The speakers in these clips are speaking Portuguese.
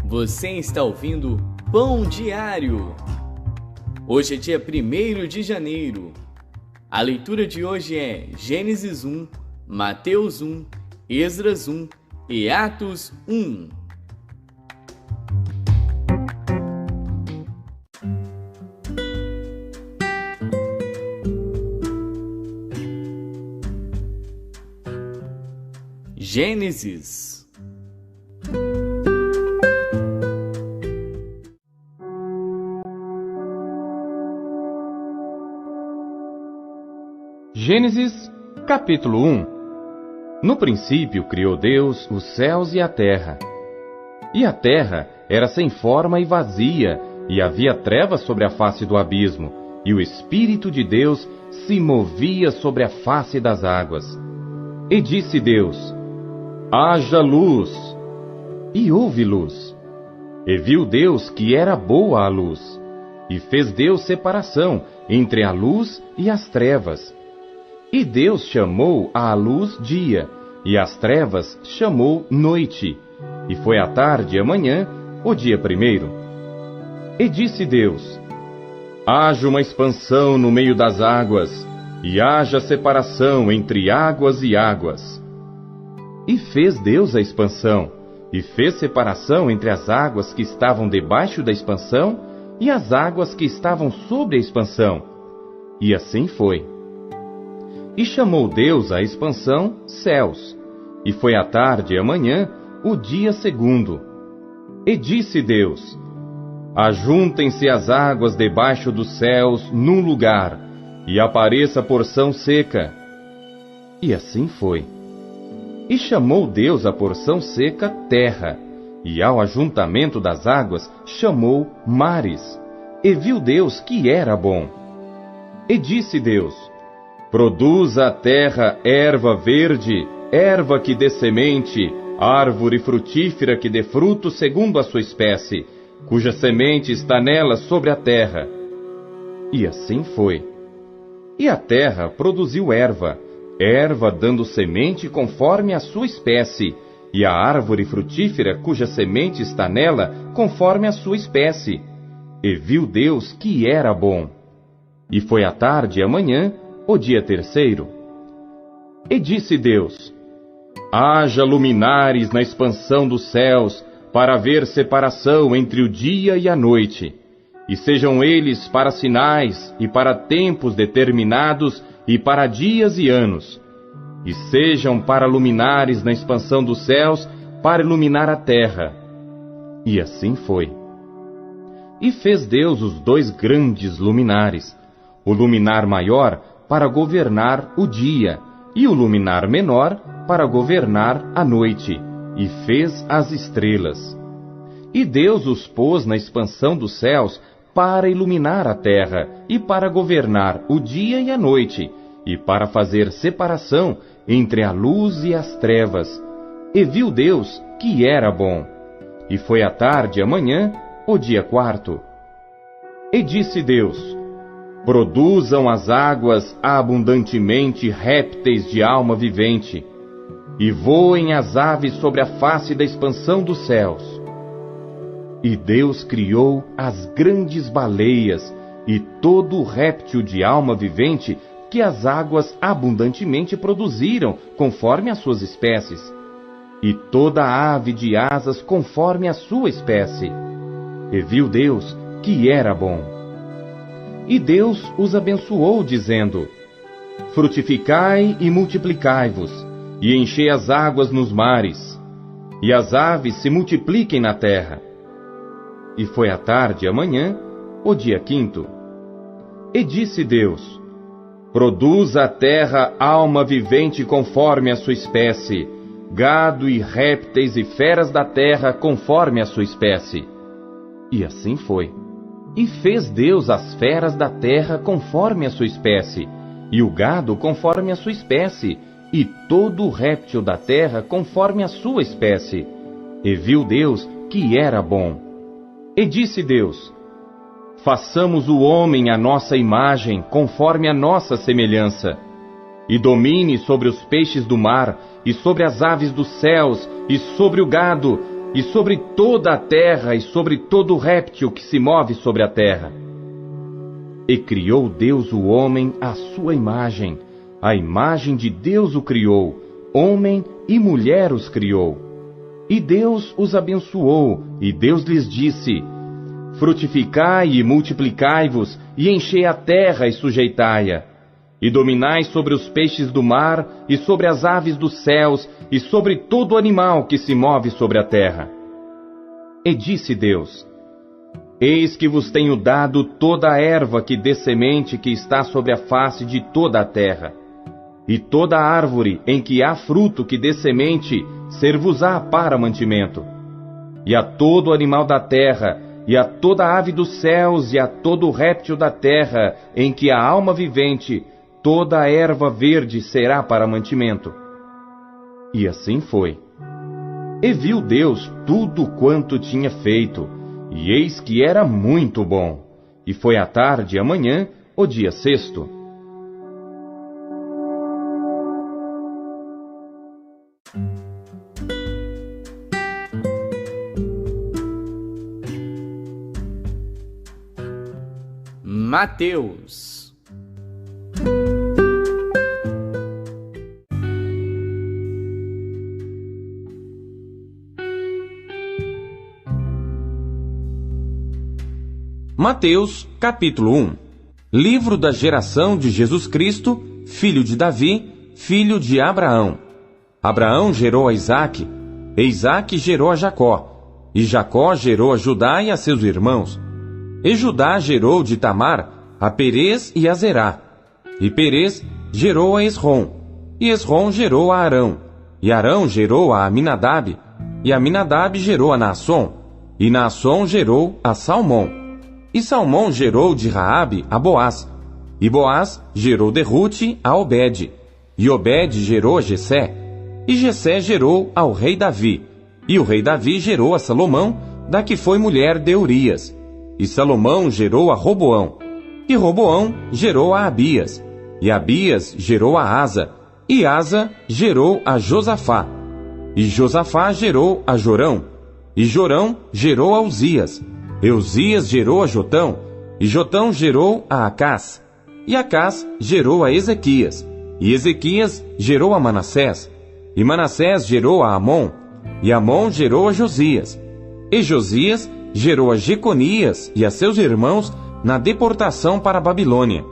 Você está ouvindo Pão Diário. Hoje é dia 1º de janeiro. A leitura de hoje é Gênesis 1, Mateus 1, Esdras 1 e Atos 1. Gênesis. Gênesis, capítulo 1. No princípio criou Deus os céus e a terra. E a terra era sem forma e vazia, e havia trevas sobre a face do abismo, e o Espírito de Deus se movia sobre a face das águas. E disse Deus: haja luz. E houve luz. E viu Deus que era boa a luz. E fez Deus separação entre a luz e as trevas. E Deus chamou à luz dia, e às trevas chamou noite. E foi a tarde e a manhã, o dia primeiro. E disse Deus: haja uma expansão no meio das águas, e haja separação entre águas e águas. E fez Deus a expansão, e fez separação entre as águas que estavam debaixo da expansão e as águas que estavam sobre a expansão. E assim foi. E chamou Deus a expansão céus, e foi a tarde e a manhã, o dia segundo. E disse Deus: ajuntem-se as águas debaixo dos céus num lugar, e apareça porção seca. E assim foi. E chamou Deus a porção seca terra, e ao ajuntamento das águas chamou mares. E viu Deus que era bom. E disse Deus: produza a terra erva verde, erva que dê semente, árvore frutífera que dê fruto segundo a sua espécie, cuja semente está nela sobre a terra. E assim foi. E a terra produziu erva, erva dando semente conforme a sua espécie, e a árvore frutífera cuja semente está nela conforme a sua espécie. E viu Deus que era bom. E foi a tarde e a manhã, o dia terceiro. E disse Deus: haja luminares na expansão dos céus, para haver separação entre o dia e a noite, e sejam eles para sinais, e para tempos determinados, e para dias e anos, e sejam para luminares na expansão dos céus, para iluminar a terra. E assim foi. E fez Deus os 2 grandes luminares, o luminar maior para governar o dia, e o luminar menor para governar a noite, e fez as estrelas. E Deus os pôs na expansão dos céus para iluminar a terra, e para governar o dia e a noite, e para fazer separação entre a luz e as trevas. E viu Deus que era bom. E foi a tarde e a manhã, o dia quarto. E disse Deus: produzam as águas abundantemente répteis de alma vivente, e voem as aves sobre a face da expansão dos céus. E Deus criou as grandes baleias, e todo o réptil de alma vivente que as águas abundantemente produziram, conforme as suas espécies, e toda ave de asas conforme a sua espécie. E viu Deus que era bom. E Deus os abençoou, dizendo: frutificai e multiplicai-vos, e enchei as águas nos mares, e as aves se multipliquem na terra. E foi a tarde e a manhã, o dia quinto. E disse Deus: produza a terra alma vivente conforme a sua espécie, gado e répteis e feras da terra conforme a sua espécie. E assim foi. E fez Deus as feras da terra conforme a sua espécie, e o gado conforme a sua espécie, e todo o réptil da terra conforme a sua espécie. E viu Deus que era bom. E disse Deus: façamos o homem à nossa imagem, conforme a nossa semelhança, e domine sobre os peixes do mar, e sobre as aves dos céus, e sobre o gado, e sobre toda a terra, e sobre todo réptil que se move sobre a terra. E criou Deus o homem à sua imagem, a imagem de Deus o criou, homem e mulher os criou. E Deus os abençoou, e Deus lhes disse: frutificai e multiplicai-vos, e enchei a terra e sujeitai-a. E dominai sobre os peixes do mar, e sobre as aves dos céus, e sobre todo animal que se move sobre a terra. E disse Deus: eis que vos tenho dado toda a erva que dê semente que está sobre a face de toda a terra. E toda árvore em que há fruto que dê semente, ser-vos-á para mantimento. E a todo animal da terra, e a toda ave dos céus, e a todo réptil da terra, em que há alma vivente, toda a erva verde será para mantimento. E assim foi. E viu Deus tudo quanto tinha feito, e eis que era muito bom. E foi à tarde e amanhã, o dia sexto. Mateus. Mateus, capítulo 1. Livro da geração de Jesus Cristo, filho de Davi, filho de Abraão. Abraão gerou a Isaque, e Isaque gerou a Jacó, e Jacó gerou a Judá e a seus irmãos. E Judá gerou de Tamar a Perez e a Zerá. E Perez gerou a Esrom, e Esrom gerou a Arão. E Arão gerou a Aminadab, e Aminadab gerou a Naasson, e Naasson gerou a Salmão. E Salmão gerou de Raabe a Boaz, e Boaz gerou de Rute a Obed, e Obed gerou a Jessé, e Jessé gerou ao rei Davi, e o rei Davi gerou a Salomão, da que foi mulher de Urias. E Salomão gerou a Roboão, e Roboão gerou a Abias, e Abias gerou a Asa, e Asa gerou a Josafá, e Josafá gerou a Jorão, e Jorão gerou a Uzias, e Uzias gerou a Jotão, e Jotão gerou a Acás, e Acás gerou a Ezequias, e Ezequias gerou a Manassés, e Manassés gerou a Amon, e Amon gerou a Josias, e Josias gerou a Jeconias e a seus irmãos na deportação para a Babilônia.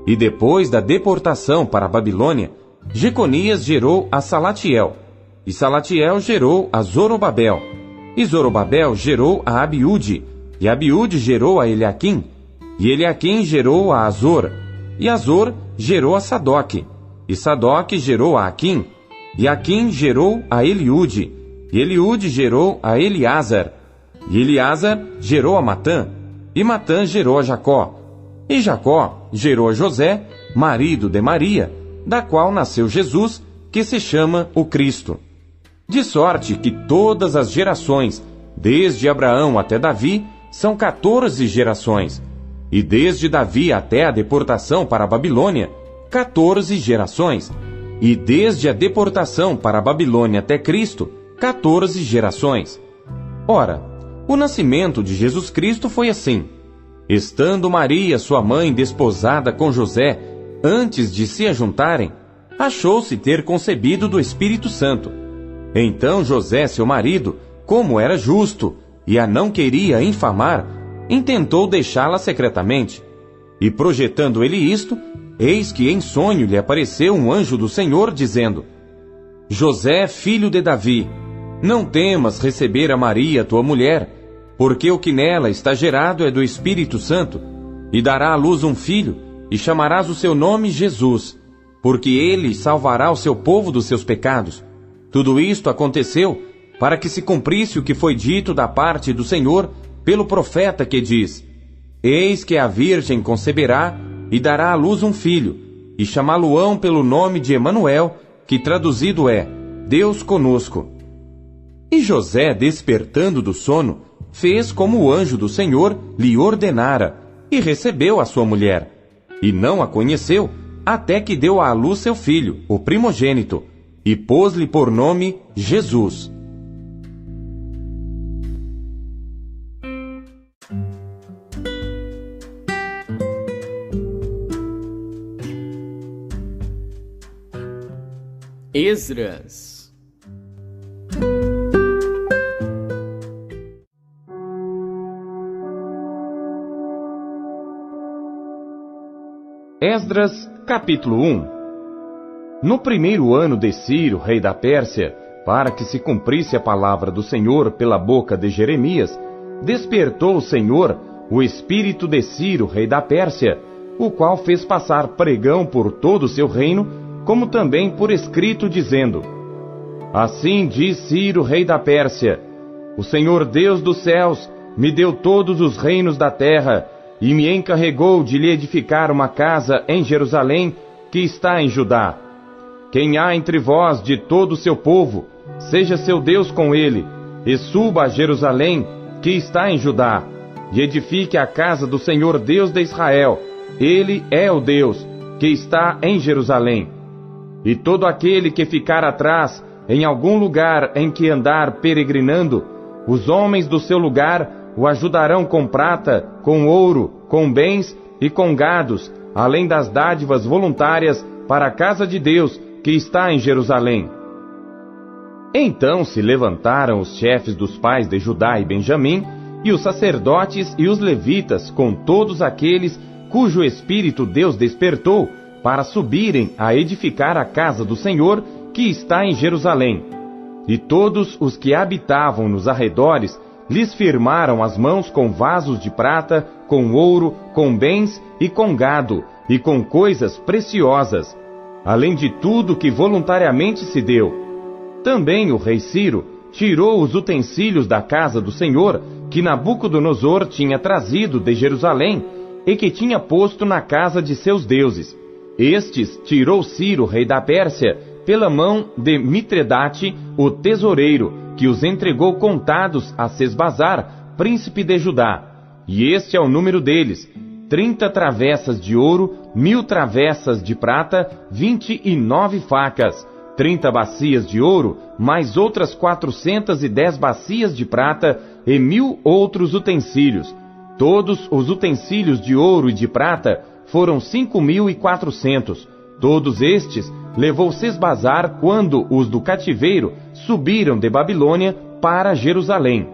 E depois da deportação para a Babilônia, Jeconias gerou a Salatiel, e Salatiel gerou a Zorobabel, e Zorobabel gerou a Abiúde, e Abiúde gerou a Eliaquim, e Eliaquim gerou a Azor, e Azor gerou a Sadoque, e Sadoque gerou a Aquim, e Aquim gerou a Eliúde, e Eliúde gerou a Eleazar, e Eleazar gerou a Matã, e Matã gerou a Jacó, e Jacó gerou a José, marido de Maria, da qual nasceu Jesus, que se chama o Cristo. De sorte que todas as gerações, desde Abraão até Davi, são 14 gerações, e desde Davi até a deportação para a Babilônia, 14 gerações, e desde a deportação para a Babilônia até Cristo, 14 gerações. Ora, o nascimento de Jesus Cristo foi assim. Estando Maria, sua mãe, desposada com José, antes de se ajuntarem, achou-se ter concebido do Espírito Santo. Então José, seu marido, como era justo e a não queria infamar, intentou deixá-la secretamente. E projetando ele isto, eis que em sonho lhe apareceu um anjo do Senhor, dizendo: José, filho de Davi, não temas receber a Maria, tua mulher, porque o que nela está gerado é do Espírito Santo, e dará à luz um filho, e chamarás o seu nome Jesus, porque ele salvará o seu povo dos seus pecados. Tudo isto aconteceu para que se cumprisse o que foi dito da parte do Senhor pelo profeta, que diz: Eis que a virgem conceberá e dará à luz um filho, e chamá-lo-ão pelo nome de Emanuel, que traduzido é Deus conosco. E José, despertando do sono, fez como o anjo do Senhor lhe ordenara, e recebeu a sua mulher. E não a conheceu, até que deu à luz seu filho, o primogênito, e pôs-lhe por nome Jesus. Esdras. Esdras, capítulo 1. No primeiro ano de Ciro, rei da Pérsia, para que se cumprisse a palavra do Senhor pela boca de Jeremias, despertou o Senhor o espírito de Ciro, rei da Pérsia, o qual fez passar pregão por todo o seu reino, como também por escrito, dizendo: Assim diz Ciro, rei da Pérsia: O Senhor Deus dos céus me deu todos os reinos da terra, e me encarregou de lhe edificar uma casa em Jerusalém, que está em Judá. Quem há entre vós de todo o seu povo, seja seu Deus com ele, e suba a Jerusalém, que está em Judá, e edifique a casa do Senhor Deus de Israel. Ele é o Deus, que está em Jerusalém. E todo aquele que ficar atrás, em algum lugar em que andar peregrinando, os homens do seu lugar o ajudarão com prata, com ouro, com bens e com gados, além das dádivas voluntárias para a casa de Deus, que está em Jerusalém. Então se levantaram os chefes dos pais de Judá e Benjamim, e os sacerdotes e os levitas, com todos aqueles cujo espírito Deus despertou, para subirem a edificar a casa do Senhor, que está em Jerusalém. E todos os que habitavam nos arredores lhes firmaram as mãos com vasos de prata, com ouro, com bens e com gado, e com coisas preciosas, além de tudo que voluntariamente se deu. Também o rei Ciro tirou os utensílios da casa do Senhor, que Nabucodonosor tinha trazido de Jerusalém, e que tinha posto na casa de seus deuses. Estes tirou Ciro, rei da Pérsia, pela mão de Mitredate, o tesoureiro, que os entregou contados a Sesbazar, príncipe de Judá. E este é o número deles: 30 travessas de ouro, 1000 travessas de prata, 29 facas, 30 bacias de ouro, mais outras 410 bacias de prata, e 1000 outros utensílios. Todos os utensílios de ouro e de prata foram 5.400. Todos estes levou Sesbazar quando os do cativeiro subiram de Babilônia para Jerusalém.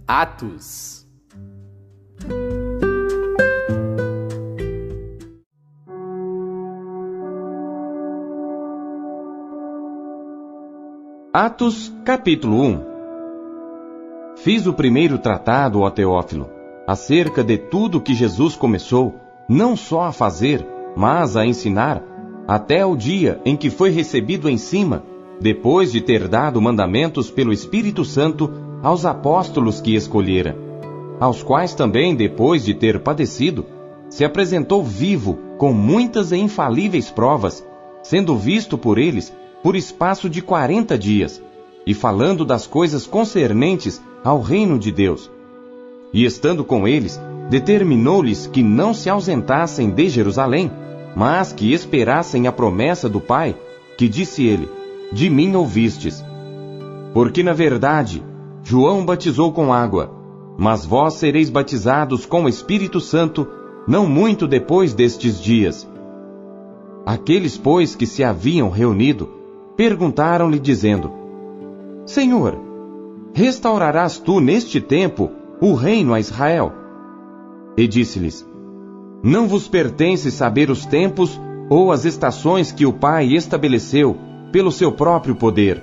Atos. Atos, capítulo 1. Fiz o primeiro tratado, ó Teófilo, acerca de tudo que Jesus começou, não só a fazer, mas a ensinar, até o dia em que foi recebido em cima, depois de ter dado mandamentos pelo Espírito Santo aos apóstolos que escolhera, aos quais também, depois de ter padecido, se apresentou vivo com muitas e infalíveis provas, sendo visto por eles por espaço de 40 dias, e falando das coisas concernentes ao reino de Deus. E estando com eles, determinou-lhes que não se ausentassem de Jerusalém, mas que esperassem a promessa do Pai, que disse ele: De mim ouvistes. Porque na verdade, João batizou com água, mas vós sereis batizados com o Espírito Santo, não muito depois destes dias. Aqueles, pois, que se haviam reunido, perguntaram-lhe, dizendo: Senhor, restaurarás tu neste tempo o reino a Israel? E disse-lhes: Não vos pertence saber os tempos ou as estações que o Pai estabeleceu pelo seu próprio poder,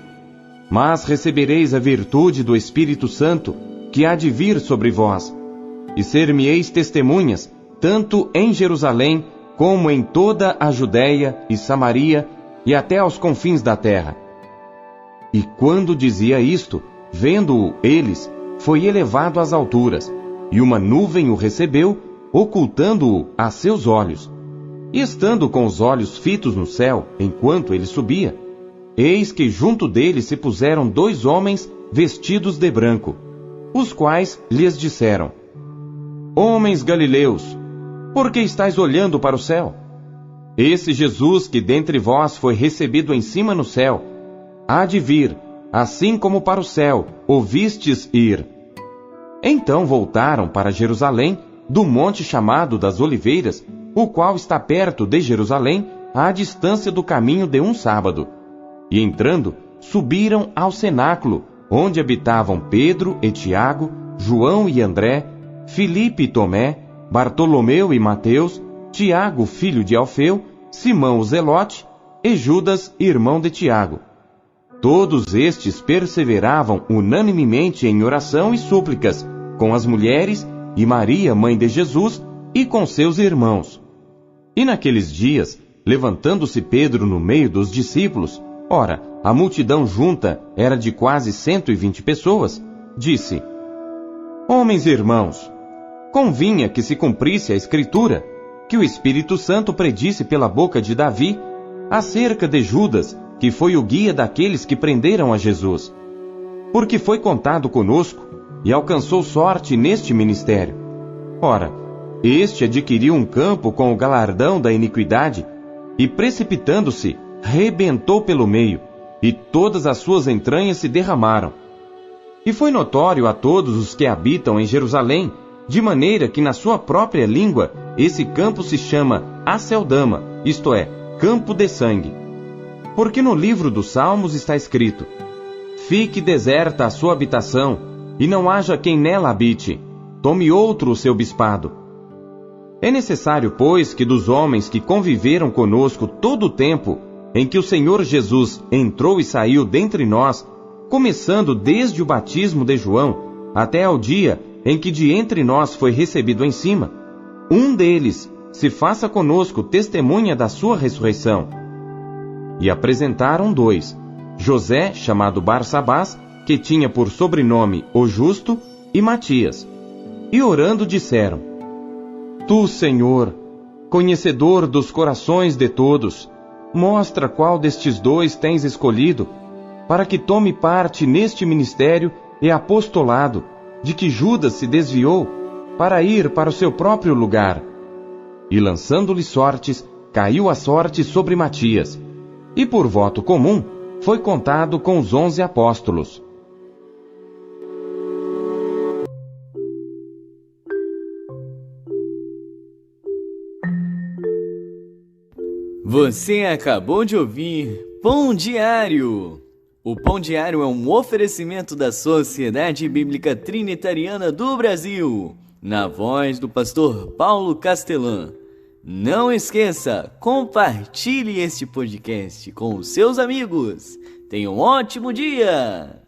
mas recebereis a virtude do Espírito Santo, que há de vir sobre vós, e ser-me-eis testemunhas, tanto em Jerusalém, como em toda a Judéia e Samaria, e até aos confins da terra. E quando dizia isto, vendo-o eles, foi elevado às alturas, e uma nuvem o recebeu, ocultando-o a seus olhos. E estando com os olhos fitos no céu, enquanto ele subia, eis que junto dele se puseram 2 homens vestidos de branco, os quais lhes disseram: Homens galileus, por que estáis olhando para o céu? Esse Jesus que dentre vós foi recebido em cima no céu, há de vir, assim como para o céu o vistes ir. Então voltaram para Jerusalém, do monte chamado das Oliveiras, o qual está perto de Jerusalém, à distância do caminho de um sábado. E entrando, subiram ao cenáculo, onde habitavam Pedro e Tiago, João e André, Filipe e Tomé, Bartolomeu e Mateus, Tiago, filho de Alfeu, Simão o Zelote e Judas, irmão de Tiago. Todos estes perseveravam unanimemente em oração e súplicas, com as mulheres e Maria, mãe de Jesus, e com seus irmãos. E naqueles dias, levantando-se Pedro no meio dos discípulos, ora, a multidão junta era de quase 120 pessoas, disse: Homens e irmãos, convinha que se cumprisse a Escritura, que o Espírito Santo predisse pela boca de Davi, acerca de Judas, que foi o guia daqueles que prenderam a Jesus. Porque foi contado conosco e alcançou sorte neste ministério. Ora, este adquiriu um campo com o galardão da iniquidade, e precipitando-se, rebentou pelo meio, e todas as suas entranhas se derramaram. E foi notório a todos os que habitam em Jerusalém, de maneira que na sua própria língua esse campo se chama Aceldama, isto é, campo de sangue. Porque no livro dos Salmos está escrito: Fique deserta a sua habitação, e não haja quem nela habite, tome outro o seu bispado. É necessário, pois, que dos homens que conviveram conosco todo o tempo em que o Senhor Jesus entrou e saiu dentre nós, começando desde o batismo de João, até ao dia em que de entre nós foi recebido em cima, um deles se faça conosco testemunha da sua ressurreição. E apresentaram 2, José, chamado Barsabás, que tinha por sobrenome o Justo, e Matias. E orando disseram: Tu, Senhor, conhecedor dos corações de todos, mostra qual destes 2 tens escolhido, para que tome parte neste ministério e apostolado, de que Judas se desviou, para ir para o seu próprio lugar. E lançando-lhe sortes, caiu a sorte sobre Matias, e por voto comum foi contado com os 11 apóstolos. Você acabou de ouvir Pão Diário. O Pão Diário é um oferecimento da Sociedade Bíblica Trinitariana do Brasil, na voz do pastor Paulo Castelã. Não esqueça, compartilhe este podcast com os seus amigos. Tenha um ótimo dia!